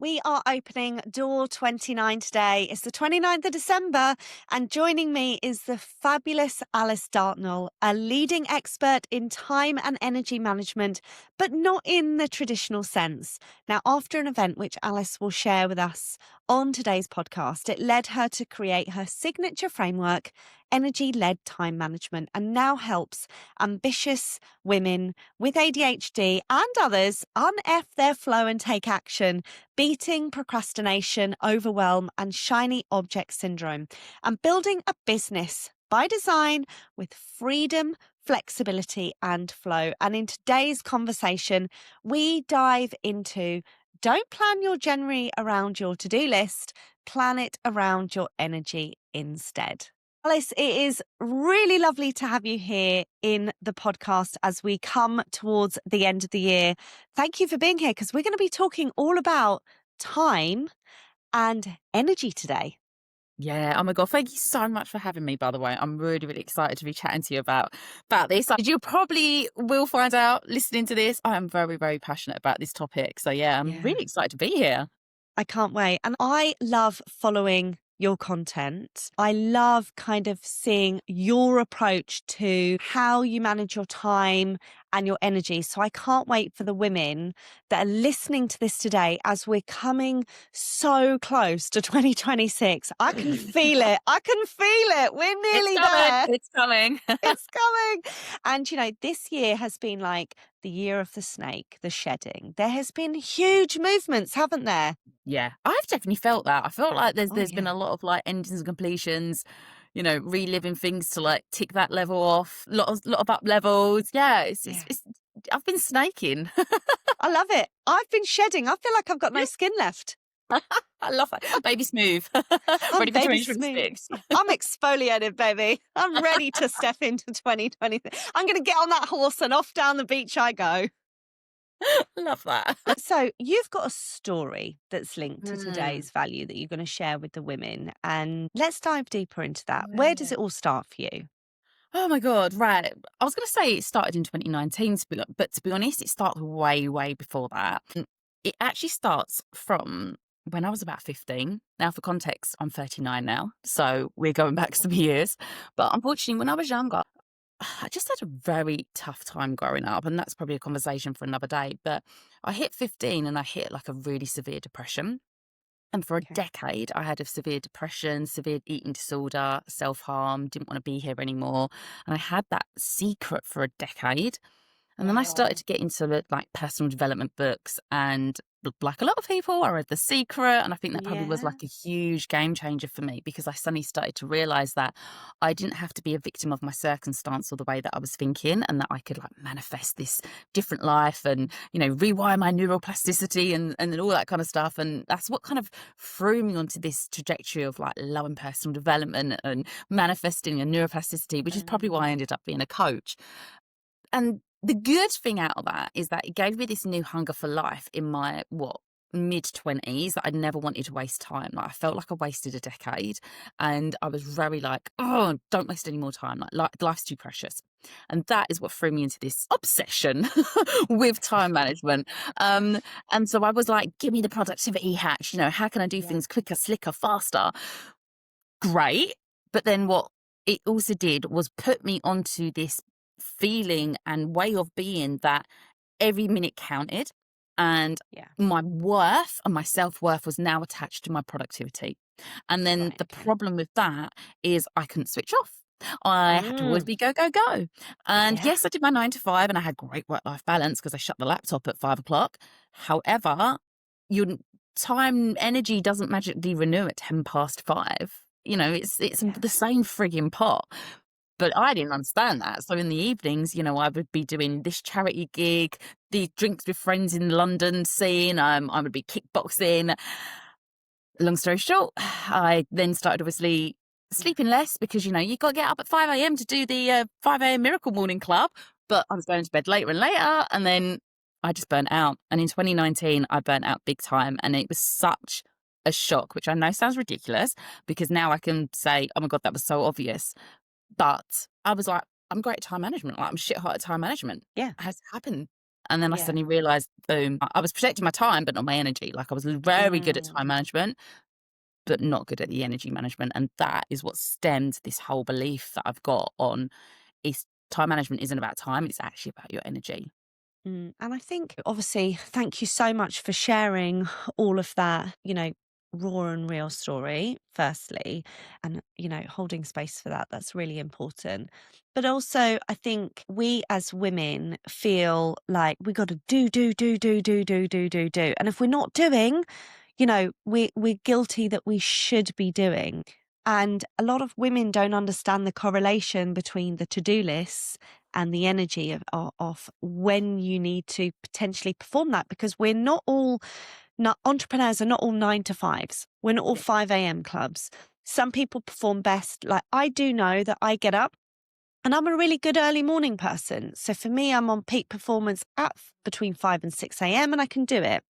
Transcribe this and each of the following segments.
We are opening door 29 today. It's the 29th of December, and joining me is the fabulous Alice Dartnell, a leading expert in time and energy management, but not in the traditional sense. Now, after an event which Alice will share with us on today's podcast, it led her to create her signature framework, energy led time management, and now helps ambitious women with ADHD and others un-F their flow and take action, beating procrastination, overwhelm, and shiny object syndrome, and building a business by design with freedom, flexibility, and flow. And in today's conversation, we dive into don't plan your January around your to-do list, plan it around your energy instead. Alice, it is really lovely to have you here in the podcast as we come towards the end of the year. Thank you for being here because we're going to be talking all about time and energy today. Yeah. Oh my God. Thank you so much for having me, by the way. I'm really, really excited to be chatting to you about this. You probably will find out listening to this. I am very, very passionate about this topic. So yeah, I'm Yeah. really excited to be here. I can't wait. And I love following your content. I love kind of seeing your approach to how you manage your time and your energy. So I can't wait for the women that are listening to this today as we're coming so close to 2026. I can feel it. I can feel it. We're It's nearly coming. there. It's coming. It's coming. And, this year has been like the year of the snake, the shedding. There has been huge movements, haven't there? Yeah. I've definitely felt that. I felt like there's Oh, there's been yeah. a lot of like endings and completions, reliving things to like tick that level off. Lot of up levels. Yeah, Yeah. it's I've been snaking. I love it. I've been shedding. I feel like I've got no skin left. I love that. Baby smooth. I'm Ready for baby smooth. 2026. I'm exfoliated, baby. I'm ready to step into 2020. I'm going to get on that horse and off down the beach I go. Love that. So, you've got a story that's linked to Mm. today's value that you're going to share with the women. And let's dive deeper into that. Where does Yeah. it all start for you? Oh my God, right. I was going to say it started in 2019, but to be honest, it started way, way before that. It actually starts from when I was about 15. Now, for context, I'm 39 now, so we're going back some years. But unfortunately, when I was younger, I just had a very tough time growing up, and that's probably a conversation for another day. But I hit 15 and I hit like a really severe depression. And for a Okay. decade, I had a severe depression, severe eating disorder, self harm, didn't want to be here anymore. And I had that secret for a decade. And then I started Wow. to get into like personal development books and like a lot of people, I read The Secret. And I think that probably was Yeah. like a huge game changer for me because I suddenly started to realize that I didn't have to be a victim of my circumstance or the way that I was thinking, and that I could like manifest this different life and, rewire my neuroplasticity and all that kind of stuff. And that's what kind of threw me onto this trajectory of like loving personal development and manifesting and neuroplasticity, which is probably why I Mm. ended up being a coach. And the good thing out of that is that it gave me this new hunger for life in my, mid-20s, that I'd never wanted to waste time. Like, I felt like I wasted a decade, and I was very like, oh, don't waste any more time. Like life's too precious. And that is what threw me into this obsession with time management. Um, and so I was like, give me the productivity hacks. How can I do Yeah. things quicker, slicker, faster? Great. But then what it also did was put me onto this feeling and way of being that every minute counted, and Yeah. my worth and my self-worth was now attached to my productivity. And then Right. the Okay. problem with that is I couldn't switch off. I had to always Mm. be go, go, go. And Yeah. yes, I did my 9 to 5 and I had great work-life balance because I shut the laptop at 5 o'clock. However, your time energy doesn't magically renew at 5:10. It's Yeah. the same frigging pot. But I didn't understand that. So in the evenings, I would be doing this charity gig, the drinks with friends in London scene. I would be kickboxing. Long story short, I then started obviously Yeah. sleeping less because, you got to get up at 5 a.m. to do the 5 a.m. Miracle Morning Club. But I was going to bed later and later. And then I just burnt out. And in 2019, I burnt out big time. And it was such a shock, which I know sounds ridiculous because now I can say, oh my God, that was so obvious. But I was like, I'm great at time management. Like, I'm shit hot at time management. Yeah. It has happened. And then I Yeah. suddenly realized, boom, I was protecting my time, but not my energy. Like I was very good at Mm. time management, but not good at the energy management. And that is what stemmed this whole belief that I've got on is time management isn't about time, it's actually about your energy. And I think, obviously, thank you so much for sharing all of that, raw and real story, firstly, and, holding space for that. That's really important. But also, I think we as women feel like we got to do, do, do, do, do, do, do, do, do. And if we're not doing, we're guilty that we should be doing. And a lot of women don't understand the correlation between the to-do lists and the energy of when you need to potentially perform that, because we're not all, not entrepreneurs are not all 9 to 5s. We're not all Yeah. 5 a.m. clubs. Some people perform best. Like I do know that I get up and I'm a really good early morning person. So for me, I'm on peak performance at between 5 and 6 a.m. and I can do it.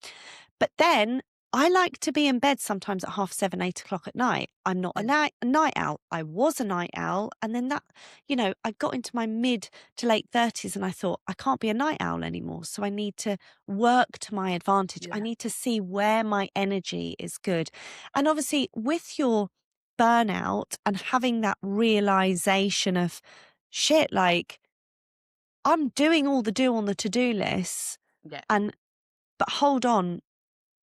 But then I like to be in bed sometimes at 7:30, 8 o'clock at night. I'm not a night owl. I was a night owl. And then I got into my mid to late 30s and I thought, I can't be a night owl anymore. So I need to work to my advantage. I Yeah. need to see where my energy is good. And obviously, with your burnout and having that realization of, shit, like I'm doing all the do on the to-do lists Yeah. and but hold on,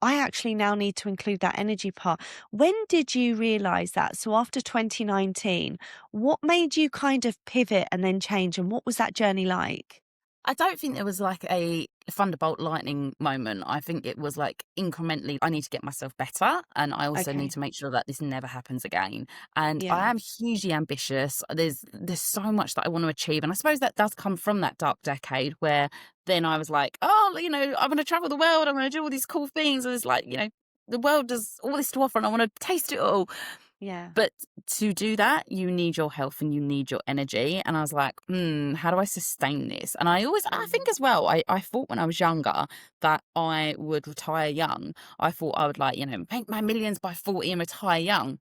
I actually now need to include that energy part. When did you realize that? So after 2019, what made you kind of pivot and then change, and what was that journey like? I don't think there was like a thunderbolt lightning moment. I think it was like incrementally, I need to get myself better. And I also need Okay. to make sure that this never happens again. And I Yeah. am hugely ambitious. There's so much that I want to achieve. And I suppose that does come from that dark decade where then I was like, oh, I want to travel the world. I want to do all these cool things. And it's like, the world does all this to offer and I want to taste it all. Yeah. But to do that, you need your health and you need your energy. And I was like, how do I sustain this? And I think Mhm. as well, I thought when I was younger that I would retire young. I thought I would like, make my millions by 40 and retire young.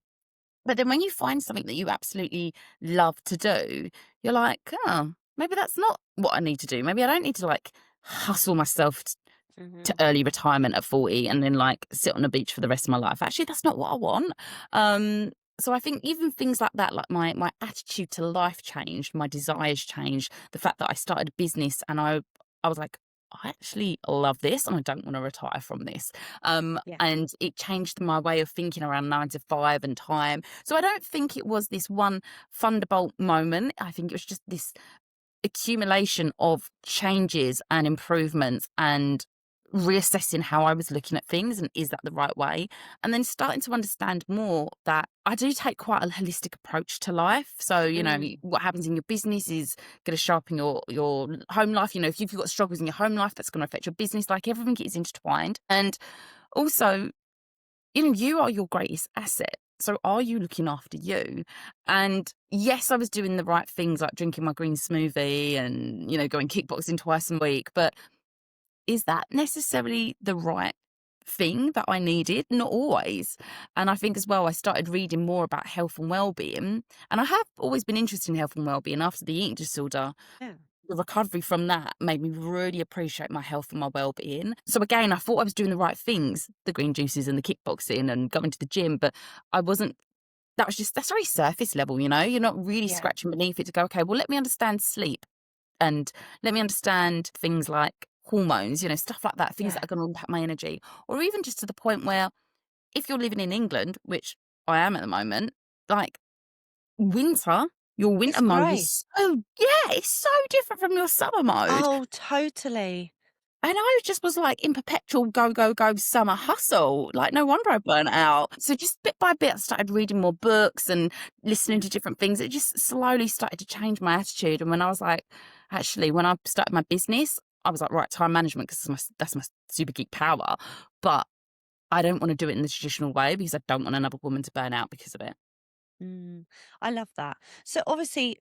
But then when you find something that you absolutely love to do, you're like, oh, maybe that's not what I need to do. Maybe I don't need to like hustle myself to Mhm. early retirement at 40 and then like sit on a beach for the rest of my life. Actually, that's not what I want. So I think even things like that, like my attitude to life changed, my desires changed, the fact that I started a business and I was like, I actually love this and I don't want to retire from this. Yeah. And it changed my way of thinking around 9 to 5 and time. So I don't think it was this one thunderbolt moment. I think it was just this accumulation of changes and improvements and reassessing how I was looking at things and is that the right way? And then starting to understand more that I do take quite a holistic approach to life. So, Mm. what happens in your business is going to show up in your home life. If you've got struggles in your home life, that's going to affect your business. Like everything is intertwined. And also, you are your greatest asset. So are you looking after you? And yes, I was doing the right things like drinking my green smoothie and, going kickboxing twice a week. But is that necessarily the right thing that I needed? Not always. And I think as well, I started reading more about health and well-being. And I have always been interested in health and well-being after the eating disorder. Yeah. The recovery from that made me really appreciate my health and my well-being. So again, I thought I was doing the right things, the green juices and the kickboxing and going to the gym, but I wasn't. That's very surface level, You're not really Yeah. scratching beneath it to go, okay, well, let me understand sleep and let me understand things like hormones, stuff like that, things that Yeah. are going to impact my energy. Or even just to the point where if you're living in England, which I am at the moment, like winter, your It's winter mode great. is it's so different from your summer mode. Oh, totally. And I just was like in perpetual go, go, go summer hustle. Like, no wonder I burnt out. So just bit by bit, I started reading more books and listening to different things. It just slowly started to change my attitude. And when I was like, actually, when I started my business, I was like, right, time management, because that's my super geek power. But I don't want to do it in the traditional way because I don't want another woman to burn out because of it. Mm, I love that. So obviously,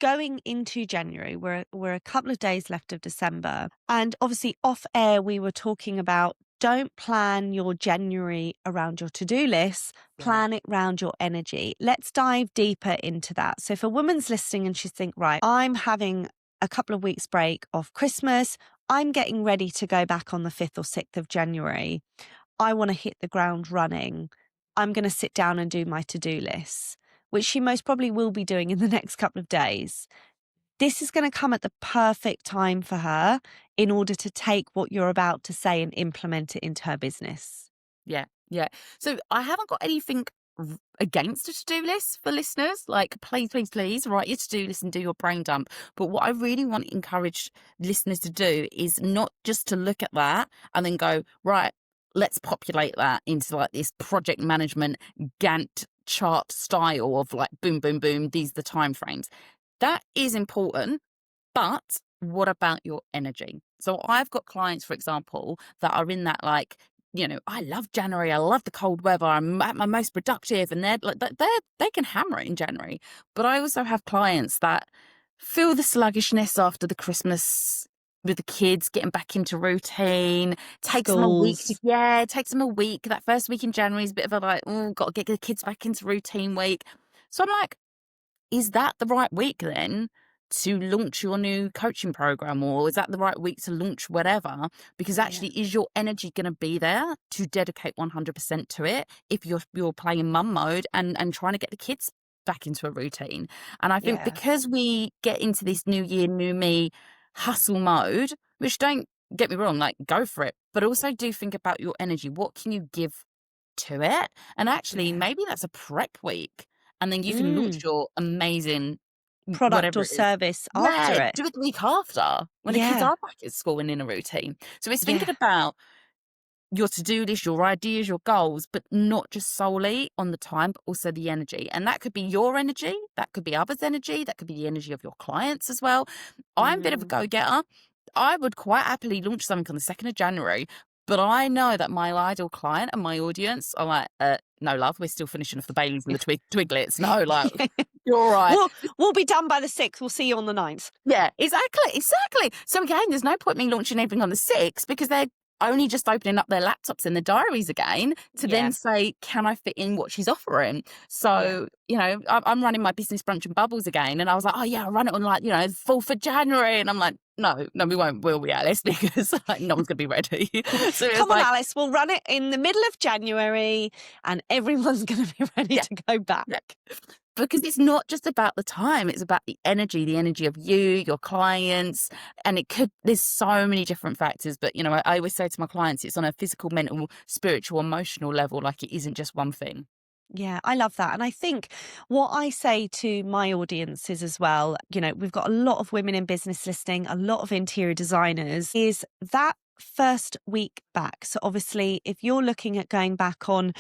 going into January, we're a couple of days left of December, and obviously off air we were talking about, don't plan your January around your to-do list, Yeah. plan it around your energy. Let's dive deeper into that. So if a woman's listening and she's think, right, I'm having a couple of weeks break off Christmas. I'm getting ready to go back on the 5th or 6th of January. I want to hit the ground running. I'm going to sit down and do my to-do lists, which she most probably will be doing in the next couple of days. This is going to come at the perfect time for her in order to take what you're about to say and implement it into her business. Yeah, yeah. So I haven't got anything against a to-do list for listeners. Like, please, please, please write your to-do list and do your brain dump. But what I really want to encourage listeners to do is not just to look at that and then go, right, let's populate that into like this project management Gantt chart style of like, boom, boom, boom, these are the timeframes. That is important, but what about your energy? So I've got clients, for example, that are in that like, I love January. I love the cold weather. I'm at my most productive, and they're like, they can hammer it in January. But I also have clients that feel the sluggishness after the Christmas with the kids getting back into routine. Takes them a week. Schools. It takes them a week. That first week in January is a bit of a like, oh, got to get the kids back into routine week. So I'm like, is that the right week then to launch your new coaching program, or is that the right week to launch whatever? Because Yeah. actually, is your energy going to be there to dedicate 100% to it if you're playing mum mode and trying to get the kids back into a routine? And I think Yeah. because we get into this new year, new me hustle mode, which, don't get me wrong, like, go for it, but also do think about your energy. What can you give to it? And actually, Yeah. maybe that's a prep week, and then you can launch Mm. your amazing Product whatever or it is. service Yeah, after it. do it the week after when the kids Yeah. are back at school and in a routine. So it's Yeah. thinking about your to-do list, your ideas, your goals, but not just solely on the time, but also the energy. And that could be your energy, that could be others' energy, that could be the energy of your clients as well. I'm a bit of a Mm. go-getter. I would quite happily launch something on the 2nd of January, but I know that my ideal client and my audience are like, no, love, we're still finishing off the Baileys and the twiglets. No, like, you're all right. We'll we'll be done by the 6th. We'll see you on the 9th. Yeah, exactly. So again, there's no point me launching anything on the 6th because they're only just opening up their laptops and their diaries again to Yeah. then say, can I fit in what she's offering? Yeah. So, I'm running my business brunch and bubbles again. And I was like, oh yeah, I'll run it on like, 4th of January. And I'm like, no, we won't, will we, Alice? Because like, no one's going to be ready. So it was Come on, like, Alice, we'll run it in the middle of January and everyone's going to be ready yeah, to go back. yeah. Because it's not just about the time, it's about the energy of you, your clients, and there's so many different factors. But, I always say to my clients, it's on a physical, mental, spiritual, emotional level, like it isn't just one thing. Yeah, I love that. And I think what I say to my audiences as well, we've got a lot of women in business listening, a lot of interior designers, is that first week back. So obviously, if you're looking at going back on,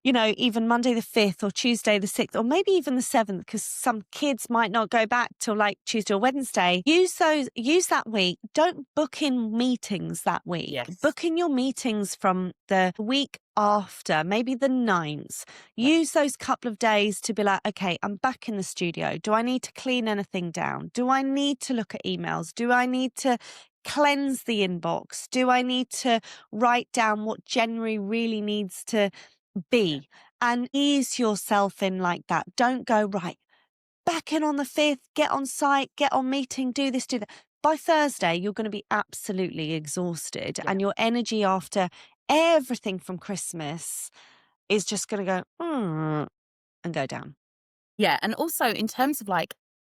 even Monday the 5th or Tuesday the 6th, or maybe even the 7th, because some kids might not go back till like Tuesday or Wednesday. Use that week. Don't book in meetings that week. Yes. Book in your meetings from the week after, maybe the 9th. Yeah. Use those couple of days to be like, okay, I'm back in the studio. Do I need to clean anything down? Do I need to look at emails? Do I need to cleanse the inbox? Do I need to write down what January really needs to be, and ease yourself in like that? Don't go, right, back in on the 5th, get on site, get on meeting, do this, do that. By Thursday, you're going to be absolutely exhausted, Yeah. and your energy after everything from Christmas is just going to go, and go down. Yeah. And also in terms of like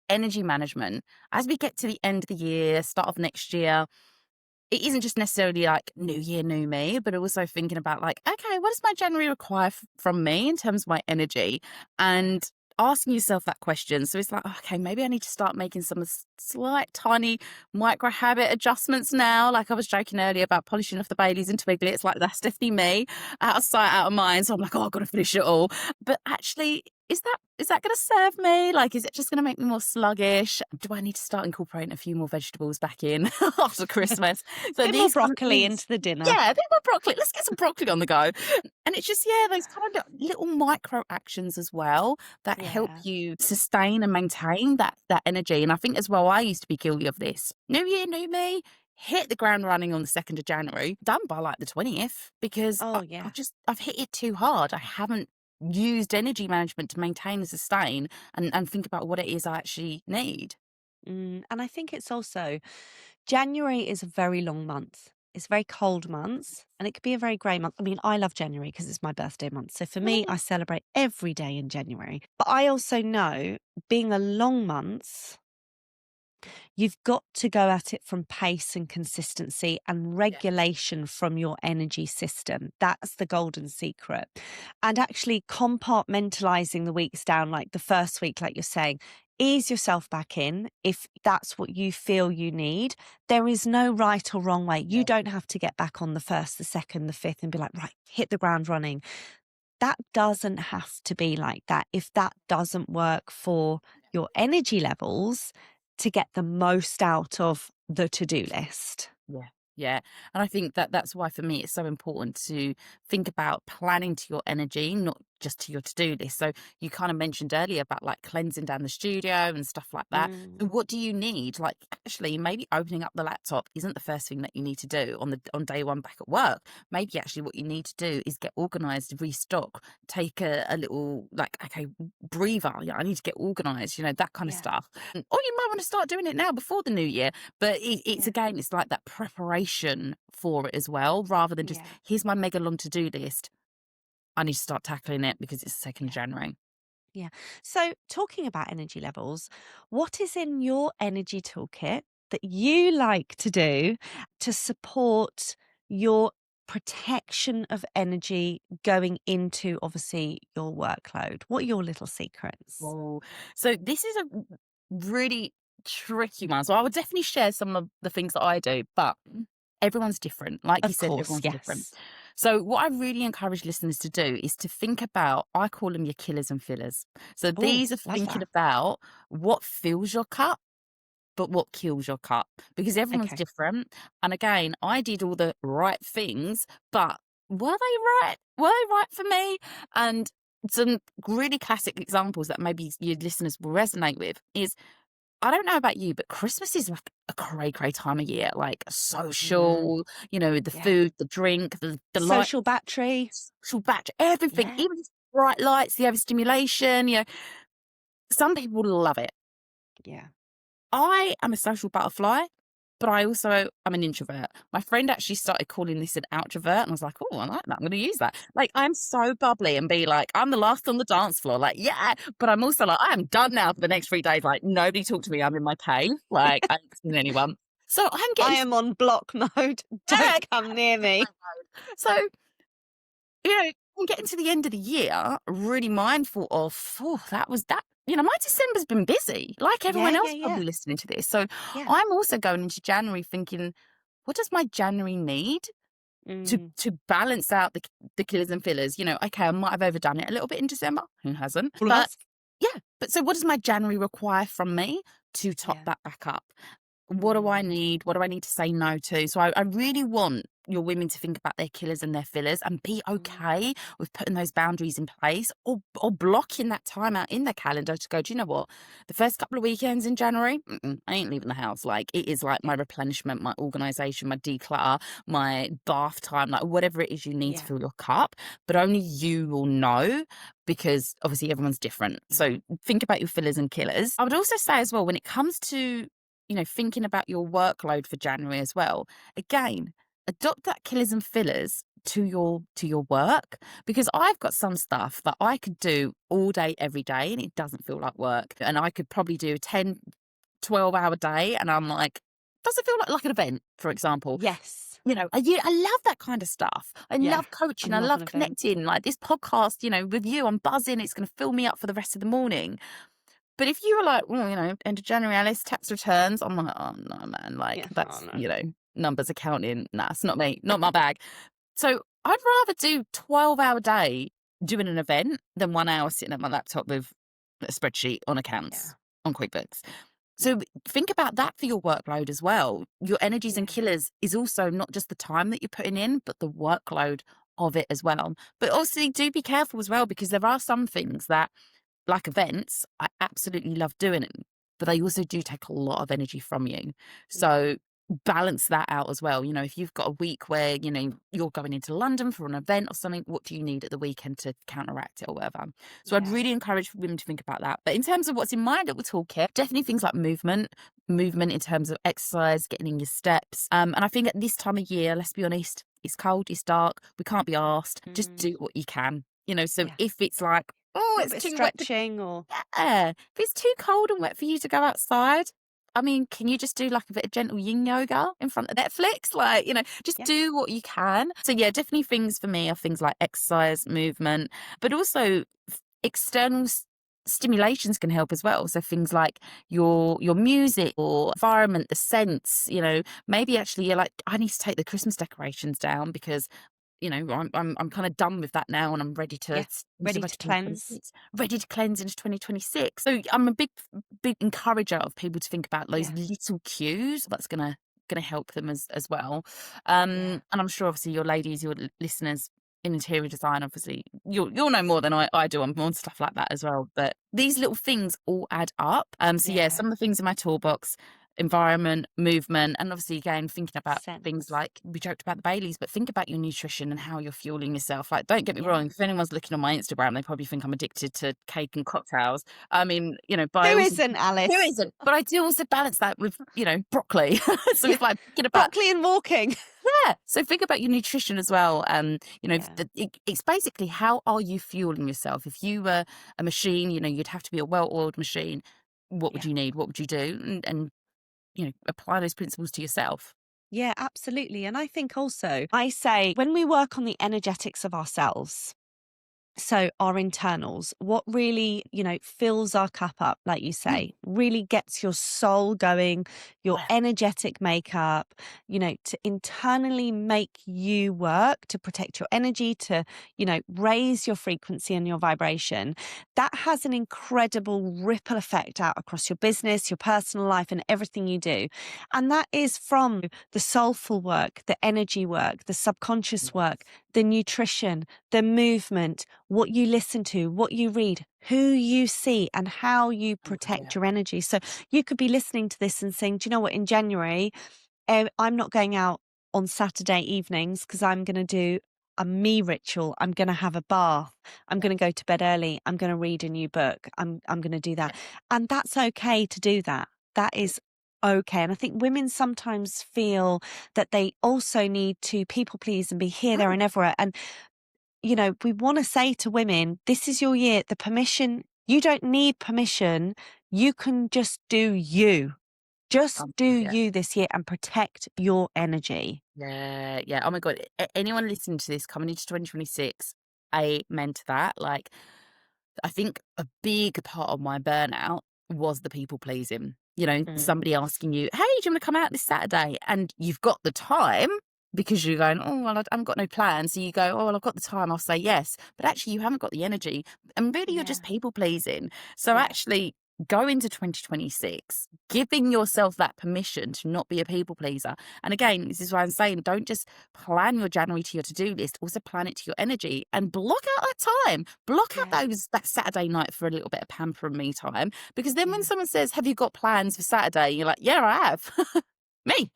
energy management, as we get to the end of the year, start of next year, it isn't just necessarily like new year, new me, but also thinking about like, okay, what does my January require from me in terms of my energy? And asking yourself that question. So it's like, okay, maybe I need to start making some slight, tiny micro habit adjustments now. Like I was joking earlier about polishing off the Baileys and twiglets. Like that's definitely me, out of sight, out of mind. So I'm like, oh, I've got to finish it all. But actually, is that going to serve me? Like, is it just going to make me more sluggish? Do I need to start incorporating a few more vegetables back in after Christmas? So Bit more these kind of broccoli things, into the dinner. yeah, a bit more broccoli. Let's get some broccoli on the go. And it's just, yeah, those kind of little micro actions as well that help Yeah. you sustain and maintain that energy. And I think as well, I used to be guilty of this. New year, new me. Hit the ground running on the 2nd of January, done by like the 20th, because Oh, yeah. I've hit it too hard. I haven't used energy management to maintain and sustain and think about what it is I actually need. And I think it's also January is a very long month. It's a very cold month and it could be a very grey month. I mean, I love January because it's my birthday month. So for me, I Mm. celebrate every day in January. But I also know being a long month, you've got to go at it from pace and consistency and Yeah. regulation from your energy system. That's the golden secret. And actually compartmentalizing the weeks down, like the first week, like you're saying, ease yourself back in if that's what you feel you need. There is no right or wrong way. You Yeah. don't have to get back on the first, the second, the fifth and be like, right, hit the ground running. That doesn't have to be like that. If that doesn't work for your energy levels to get the most out of the to-do list. Yeah. Yeah. And I think that that's why for me it's so important to think about planning to your energy, not just to your to-do list. So you kind of mentioned earlier about like cleansing down the studio and stuff like that. So Mm, what do you need? Like actually maybe opening up the laptop isn't the first thing that you need to do on day one back at work. Maybe actually what you need to do is get organized, restock, take a little like, okay, breather. Yeah, I need to get organized, that kind of yeah, stuff. Or you might want to start doing it now before the new year. But it's yeah, again, it's like that preparation for it as well, rather than just, yeah, here's my mega long to-do list. I need to start tackling it because it's the 2nd of yeah, January. yeah. So talking about energy levels, what is in your energy toolkit that you like to do to support your protection of energy going into obviously your workload? What are your little secrets? Oh, so this is a really tricky one. So I would definitely share some of the things that I do, but everyone's different. Like you Of said, course, everyone's different. yes. So what I really encourage listeners to do is to think about, I call them your killers and fillers. So Oh, these are love thinking that. about what fills your cup but what kills your cup, because everyone's Okay. different. And again, I did all the right things, but were they right? Were they right for me? And some really classic examples that maybe your listeners will resonate with is, I don't know about you, but Christmas is like a cray cray time of year, like Mm, social, the yeah. food, the drink, the light, Social battery. social batch, everything, Yeah. even bright lights, the overstimulation. Some people love it. Yeah. I am a social butterfly, but I also am an introvert. My friend actually started calling this an outrovert, and I was like, "Oh, I like that. I'm going to use that." Like, I'm so bubbly and be like, I'm the last on the dance floor. Like, yeah, but I'm also like, I am done now for the next 3 days. Like, nobody talk to me. I'm in my cave. Like, I ain't seen anyone. So I'm I getting am on block mode. yeah, Don't come near me. so I'm getting to the end of the year, really mindful of, oh, that was that. My December's been busy, like Yeah, everyone yeah, else yeah. probably listening to this. So Yeah. I'm also going into January thinking, what does my January need to Mm. to balance out the killers and fillers? Okay, I might have overdone it a little bit in December. Who hasn't? All of But us? yeah, but so what does my January require from me to top Yeah. that back up? What do I Mm. need? What do I need to say no to? So I really want your women to think about their killers and their fillers and be Mm. okay with putting those boundaries in place, or blocking that time out in their calendar to go, do you know what? The first couple of weekends in January, I ain't leaving the house. Like, it is like my Yeah. replenishment, my organization, my declutter, my bath time, like whatever it is you need to Yeah. fill your cup. But only you will know, because obviously everyone's different. Yeah. So think about your fillers and killers. I would also say as well, when it comes to thinking about your workload for January as well. Again, adopt that killers and fillers to your work, because I've got some stuff that I could do all day every day and it doesn't feel like work, and I could probably do a 10, 12 hour day and I'm like, does it feel like an event, for example? Yes. I love that kind of stuff. I Yeah. love coaching. I'm I not an love event. connecting. Like this podcast, with you, I'm buzzing. It's going to fill me up for the rest of the morning. But if you were like, well, end of January, Alice, tax returns, I'm like, oh no, man, like Yeah. Oh that's, no. numbers accounting. Nah, it's not me, not my bag. So I'd rather do 12-hour day doing an event than 1 hour sitting at my laptop with a spreadsheet on Yeah. accounts on QuickBooks. Yeah. So think about that for your workload as well. Your energies and Yeah. killers is also not just the time that you're putting in, but the workload of it as well. But also do be careful as well, because there are some things that, like events, I absolutely love doing them, but they also do take a lot of energy from you. Yeah. So balance that out as well. If you've got a week where, you're going into London for an event or something, what do you need at the weekend to counteract it or whatever? So I'd Yeah. really encourage women to think about that. But in terms of what's in my little toolkit, definitely things like movement in terms of exercise, getting in your steps. And I think at this time of year, let's be honest, it's cold, it's dark, we can't be asked. Just Mm, do what you can. So yeah. if it's like, A oh, little it's bit of too wet to, stretching or yeah, if it's too cold and wet for you to go outside, I mean, can you just do like a bit of gentle yin yoga in front of Netflix? Like, just yeah. do what you can. So yeah, definitely things for me are things like exercise, movement, but also external stimulations can help as well. So things like your music or environment, the scents, maybe actually you're like, I need to take the Christmas decorations down because I'm kind of done with that now, and I'm ready to Yeah. into Ready to cleanse. 2026, ready to cleanse into 2026. So I'm a big encourager of people to think about those Yeah. little cues that's gonna help them as well. Yeah. And I'm sure obviously your ladies, your listeners in interior design, obviously you'll know more than I do on stuff like that as well. But these little things all add up. So yeah, Yeah. some of the things in my toolbox: environment, movement, and obviously again thinking about things Sense. like we joked about the Baileys, but think about your nutrition and how you're fueling yourself. Like, don't get me Yeah. wrong, if anyone's looking on my Instagram, they probably think I'm addicted to cake and cocktails. I mean, by Who also isn't, who Alice? isn't? But I do also balance that with, broccoli. So Yeah. it's like thinking about, Broccoli and walking. yeah. So think about your nutrition as well. Yeah. It's basically how are you fueling yourself? If you were a machine, you'd have to be a well-oiled machine. What would Yeah. you need? What would you do? And apply those principles to yourself. Yeah, absolutely. And I think also, I say when we work on the energetics of ourselves, so our internals, what really, fills our cup up, like you Mm. say, really gets your soul going, your Yeah. energetic makeup, to internally make you work, to protect your energy, to, raise your frequency and your vibration. That has an incredible ripple effect out across your business, your personal life, and everything you do. And that is from the soulful work, the energy work, the subconscious work, Yes. the nutrition, the movement, what you listen to, what you read, who you see, and how you Oh, God, yeah. protect your energy. So you could be listening to this and saying, do you know what, in January, I'm not going out on Saturday evenings because I'm going to do a me ritual. I'm going to have a bath. I'm Yeah. going to go to bed early. I'm going to read a new book. I'm going to do that. And that's okay to do that. That is okay. And I think women sometimes feel that they also need to people please and be here, there, Mm. and everywhere. And we want to say to women, this is your year. The permission, you don't need permission. You can just do you. Just do God, yeah. you this year and protect your energy. Yeah, yeah. Oh my God. Anyone listening to this coming into 2026, amen to that. Like, I think a big part of my burnout was the people pleasing. Mm. Somebody asking you, hey, do you want to come out this Saturday? And you've got the time because you're going, oh, well, I haven't got no plans. So you go, oh, well, I've got the time. I'll say yes. But actually, you haven't got the energy. And really, you're Yeah. just people pleasing. So Yeah. actually, go into 2026, giving yourself that permission to not be a people pleaser. And again, this is why I'm saying, don't just plan your January to your to-do list, also plan it to your energy and block out that time. Block out Yeah. that Saturday night for a little bit of pamper and me time. Because then when Yeah. someone says, have you got plans for Saturday? You're like, yeah, I have. Me.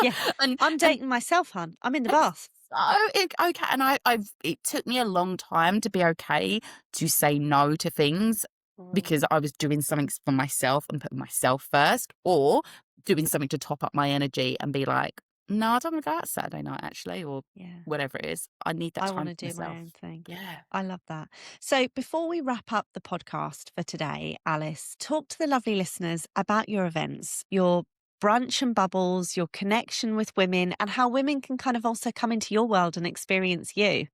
Yeah. and I'm and dating myself, hun. I'm in the it's bath. okay. And it took me a long time to be okay to say no to things Mm. because I was doing something for myself and putting myself first, or doing something to top up my energy and be like, no, I don't want to go out Saturday night actually, or Yeah. whatever it is. I need that I want time to for do my own myself. thing. Yeah. I love that. So, before we wrap up the podcast for today, Alice, talk to the lovely listeners about your events, your brunch and bubbles, your connection with women, and how women can kind of also come into your world and experience you.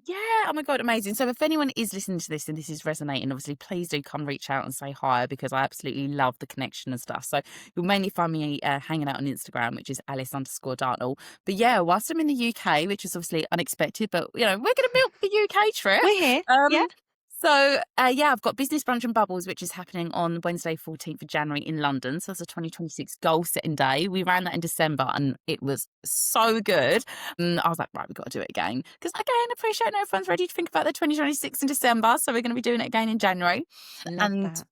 Yeah. Oh my God, amazing. So if anyone is listening to this and this is resonating, obviously, please do come reach out and say hi because I absolutely love the connection and stuff. So you'll mainly find me hanging out on Instagram, which is Alice_Dartnell. But yeah, whilst I'm in the UK, which is obviously unexpected, but we're going to milk the UK trip. We're here. Um, Yeah. Yeah, I've got Business Brunch and Bubbles, which is happening on Wednesday, 14th of January in London. So that's a 2026 goal setting day. We ran that in December and it was so good. I was like, right, we've got to do it again. Because again, appreciate not everyone's ready to think about their 2026 in December. So we're going to be doing it again in January. Love And that.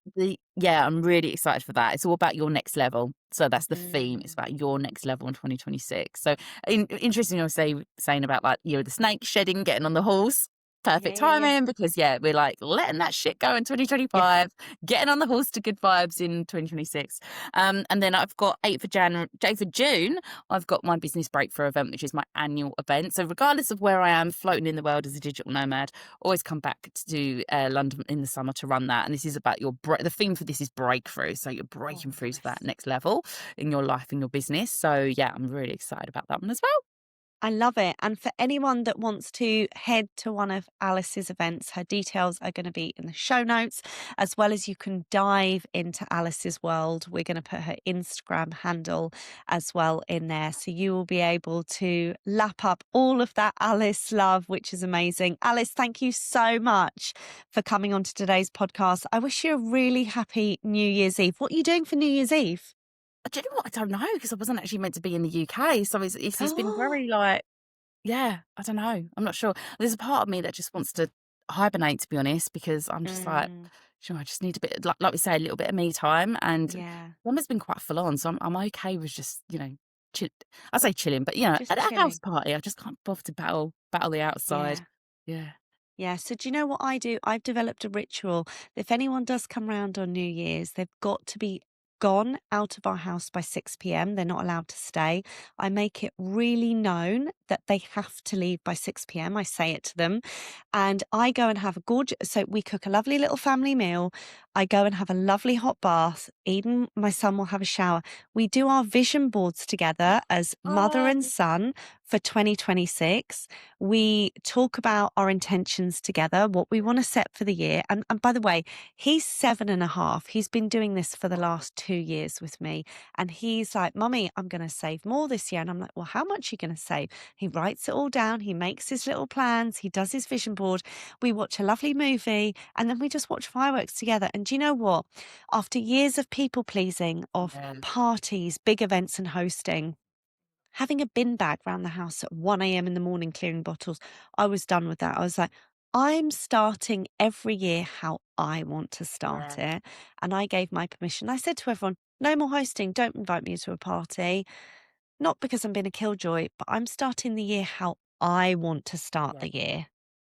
yeah, I'm really excited for that. It's all about your next level. So that's the theme. It's Mm. about your next level in 2026. So interesting, you're saying about like, the snake shedding, getting on the horse. Yeah, Perfect yeah, yeah. timing because, yeah, we're like letting that shit go in Yes. 2025, getting on the horse to good vibes in 2026. And then I've got 8th of June, I've got my business breakthrough event, which is my annual event. So regardless of where I am floating in the world as a digital nomad, always come back to London in the summer to run that. And this is about the theme for this is breakthrough. So you're Oh, breaking through to that nice. next level in your life and your business. So yeah, I'm really excited about that one as well. I love it. And for anyone that wants to head to one of Alice's events, her details are going to be in the show notes, as well as you can dive into Alice's world. We're going to put her Instagram handle as well in there. So you will be able to lap up all of that Alice love, which is amazing. Alice, thank you so much for coming on to today's podcast. I wish you a really happy New Year's Eve. What are you doing for New Year's Eve? Do you know what? I don't know because I wasn't actually meant to be in the UK. So it's been Oh, very like, yeah, I don't know. I'm not sure. There's a part of me that just wants to hibernate, to be honest, because I'm just like, mm, I just need a bit, like we say, a little bit of me time. And yeah, one has been quite full on, so I'm okay with just, chill. I say chilling, but just at a house chilling. party, I just can't bother to battle the outside. Yeah. Yeah, Yeah. So do you know what I do? I've developed a ritual. If anyone does come round on New Year's, they've got to be gone out of our house by 6 p.m. They're not allowed to stay. I make it really known that they have to leave by 6 p.m. I say it to them. And I go and have a gorgeous, so we cook a lovely little family meal. I go and have a lovely hot bath. Eden, my son, will have a shower. We do our vision boards together as mother oh, and son for 2026. We talk about our intentions together, what we want to set for the year. And by the way, he's 7.5. He's been doing this for the last 2 years with me. And he's like, Mummy, I'm going to save more this year. And I'm like, well, how much are you going to save? He writes it all down. He makes his little plans. He does his vision board. We watch a lovely movie and then we just watch fireworks together. And do you know what? After years of people pleasing, of yeah, parties, big events, and hosting, having a bin bag around the house at 1 a.m. in the morning clearing bottles, I was done with that. I was like, I'm starting every year how I want to start yeah, it. And I gave my permission. I said to everyone, no more hosting. Don't invite me to a party. Not because I'm being a killjoy, but I'm starting the year how I want to start yeah, the year.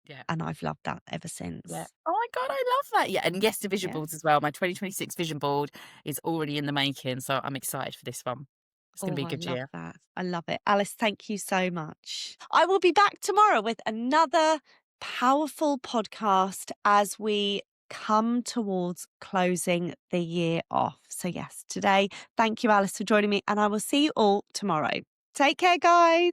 yeah. And I've loved that ever Yeah. since. Oh my God, I love that. Yeah. And yes, the vision Yeah. boards as well. My 2026 vision board is already in the making. So I'm excited for this one. It's going to Oh, be a I good love year. that. I love it. Alice, thank you so much. I will be back tomorrow with another powerful podcast as we come towards closing the year off. So, yes, today, thank you, Alice, for joining me, and I will see you all tomorrow. Take care, guys.